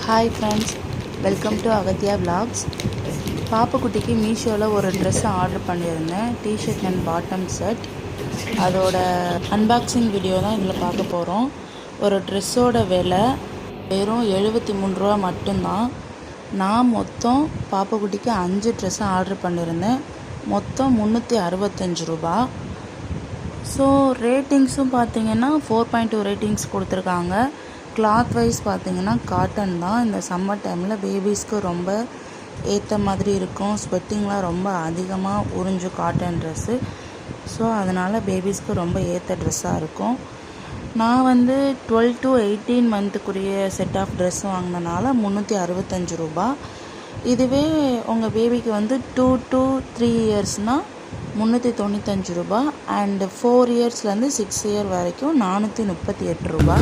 Hi friends, welcome to Avathya vlogs. பாப்புக்குட்டிக்கு மீஷோவில் ஒரு ட்ரெஸ் ஆர்டர் பண்ணியிருந்தேன், டிஷர்ட் அண்ட் பாட்டம் செட். அதோட அன்பாக்சிங் வீடியோ தான் இதில் பார்க்க போகிறோம். ஒரு ட்ரெஸ்ஸோட விலை வெறும் 73 ரூபா மட்டும்தான். நான் மொத்தம் பாப்புக்குட்டிக்கு 5 ட்ரெஸ்ஸை ஆர்டர் பண்ணியிருந்தேன், மொத்தம் 365 ரூபா. ஸோ ரேட்டிங்ஸும் பார்த்தீங்கன்னா 4.2 ரேட்டிங்ஸ் கொடுத்துருக்காங்க. கிளாத் வைஸ் பார்த்தீங்கன்னா காட்டன் தான். இந்த சம்மர் டைமில் பேபிஸ்க்கு ரொம்ப ஏற்ற மாதிரி இருக்கும். ஸ்வெட்டிங்லாம் ரொம்ப அதிகமாக உறிஞ்சும் காட்டன் ட்ரெஸ்ஸு. ஸோ அதனால் பேபிஸ்க்கு ரொம்ப ஏற்ற ட்ரெஸ்ஸாக இருக்கும். நான் 12 to 18 மந்த்துக்குரிய செட் ஆஃப் ட்ரெஸ் வாங்கினனால 365 ரூபா. இதுவே உங்கள் பேபிக்கு 2 to 3 இயர்ஸ்னால் 395 ரூபா. அண்டு 4 இயர்ஸ்லேருந்து 6 இயர் வரைக்கும் 438 ரூபா.